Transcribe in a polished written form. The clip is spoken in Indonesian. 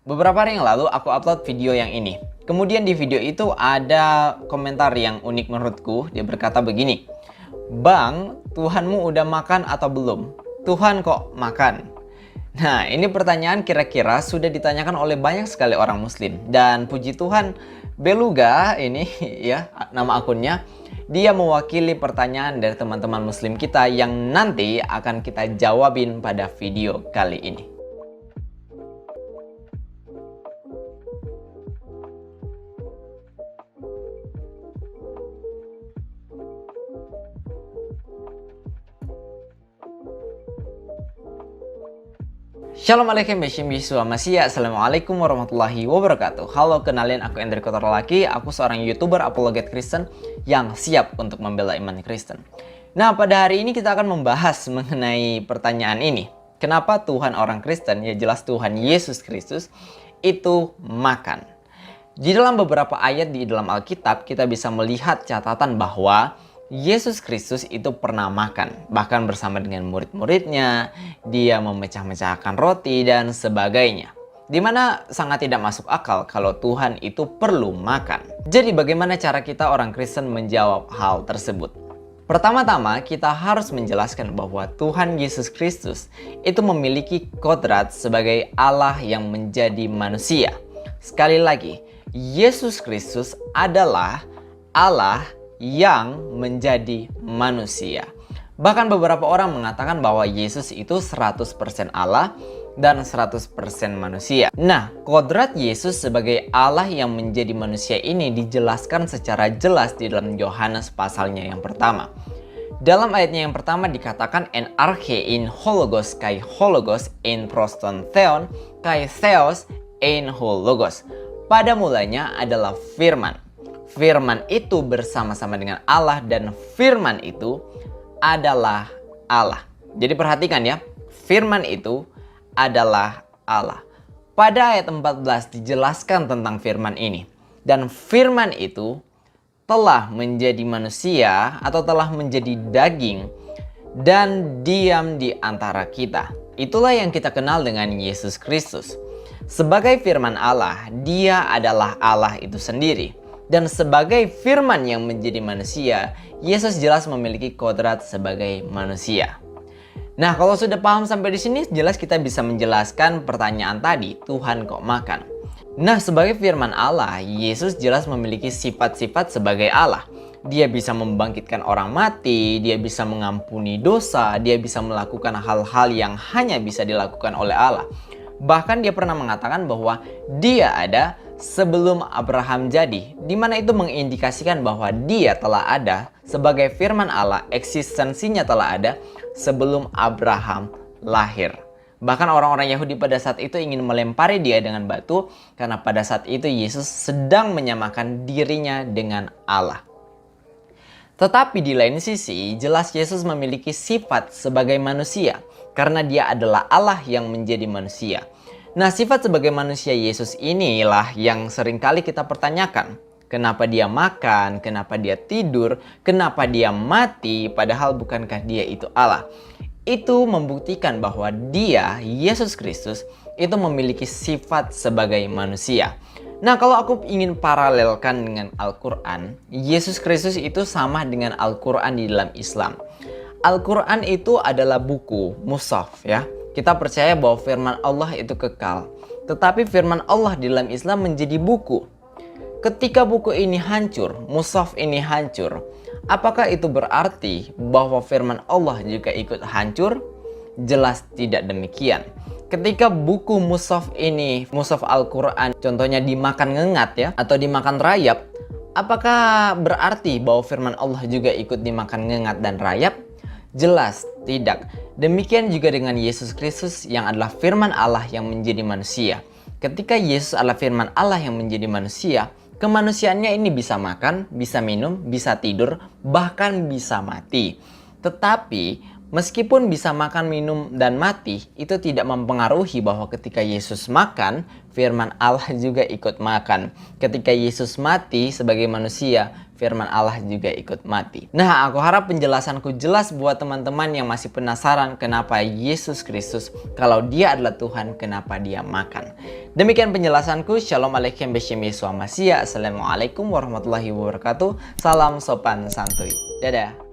Beberapa hari yang lalu aku upload video yang ini. Kemudian di video itu ada komentar yang unik menurutku. Dia berkata begini, "Bang, Tuhanmu udah makan atau belum? Tuhan kok makan?" Nah, ini pertanyaan kira-kira sudah ditanyakan oleh banyak sekali orang muslim. Dan puji Tuhan, Beluga ini ya nama akunnya, dia mewakili pertanyaan dari teman-teman muslim kita yang nanti akan kita jawabin pada video kali ini. Shalom alaikum Bismillah Masya. Assalamualaikum warahmatullahi wabarakatuh. Halo, kenalin aku Endri Kotor Laki. Aku seorang YouTuber apologet Kristen yang siap untuk membela iman Kristen. Nah, pada hari ini kita akan membahas mengenai pertanyaan ini. Kenapa Tuhan orang Kristen, ya jelas Tuhan Yesus Kristus, itu makan? Di dalam beberapa ayat di dalam Alkitab kita bisa melihat catatan bahwa Yesus Kristus itu pernah makan, bahkan bersama dengan murid-muridnya, dia memecah-mecahkan roti dan sebagainya. Dimana sangat tidak masuk akal kalau Tuhan itu perlu makan. Jadi bagaimana cara kita orang Kristen menjawab hal tersebut? Pertama-tama kita harus menjelaskan bahwa Tuhan Yesus Kristus itu memiliki kodrat sebagai Allah yang menjadi manusia. Sekali lagi, Yesus Kristus adalah Allah yang menjadi manusia. Bahkan beberapa orang mengatakan bahwa Yesus itu 100% Allah dan 100% manusia. Nah, kodrat Yesus sebagai Allah yang menjadi manusia ini dijelaskan secara jelas di dalam Yohanes pasalnya yang pertama. Dalam ayatnya yang pertama dikatakan en arche in hologos kai hologos in proston theon kai theos in hologos. Pada mulanya adalah firman. Firman itu bersama-sama dengan Allah dan firman itu adalah Allah. Jadi perhatikan ya, firman itu adalah Allah. Pada ayat 14 dijelaskan tentang firman ini. Dan firman itu telah menjadi manusia atau telah menjadi daging dan diam di antara kita. Itulah yang kita kenal dengan Yesus Kristus. Sebagai firman Allah, dia adalah Allah itu sendiri. Dan sebagai firman yang menjadi manusia, Yesus jelas memiliki kodrat sebagai manusia. Nah, kalau sudah paham sampai di sini, jelas kita bisa menjelaskan pertanyaan tadi, Tuhan kok makan? Nah, sebagai firman Allah, Yesus jelas memiliki sifat-sifat sebagai Allah. Dia bisa membangkitkan orang mati, dia bisa mengampuni dosa, dia bisa melakukan hal-hal yang hanya bisa dilakukan oleh Allah. Bahkan dia pernah mengatakan bahwa dia ada sebelum Abraham jadi, di mana itu mengindikasikan bahwa dia telah ada sebagai firman Allah, eksistensinya telah ada sebelum Abraham lahir. Bahkan orang-orang Yahudi pada saat itu ingin melempari dia dengan batu karena pada saat itu Yesus sedang menyamakan dirinya dengan Allah. Tetapi di lain sisi, jelas Yesus memiliki sifat sebagai manusia karena dia adalah Allah yang menjadi manusia. Nah, sifat sebagai manusia Yesus inilah yang seringkali kita pertanyakan. Kenapa dia makan, kenapa dia tidur, kenapa dia mati, padahal bukankah dia itu Allah? Itu membuktikan bahwa dia, Yesus Kristus, itu memiliki sifat sebagai manusia. Nah, kalau aku ingin paralelkan dengan Al-Quran, Yesus Kristus itu sama dengan Al-Quran di dalam Islam. Al-Quran itu adalah buku, mushaf ya. Kita percaya bahwa firman Allah itu kekal. Tetapi firman Allah di dalam Islam menjadi buku. Ketika buku ini hancur, mushaf ini hancur, apakah itu berarti bahwa firman Allah juga ikut hancur? Jelas tidak demikian. Ketika buku mushaf ini, mushaf Al-Quran, contohnya dimakan ngengat ya, atau dimakan rayap, apakah berarti bahwa firman Allah juga ikut dimakan ngengat dan rayap? Jelas tidak. Demikian juga dengan Yesus Kristus yang adalah firman Allah yang menjadi manusia. Ketika Yesus adalah firman Allah yang menjadi manusia, kemanusiaannya ini bisa makan, bisa minum, bisa tidur, bahkan bisa mati. Tetapi meskipun bisa makan, minum, dan mati, itu tidak mempengaruhi bahwa ketika Yesus makan, firman Allah juga ikut makan. Ketika Yesus mati sebagai manusia, firman Allah juga ikut mati. Nah, aku harap penjelasanku jelas buat teman-teman yang masih penasaran kenapa Yesus Kristus, kalau dia adalah Tuhan, kenapa dia makan. Demikian penjelasanku. Shalom alaikum Beshem Yesua Mashiach. Assalamualaikum warahmatullahi wabarakatuh. Salam sopan santuy. Dadah.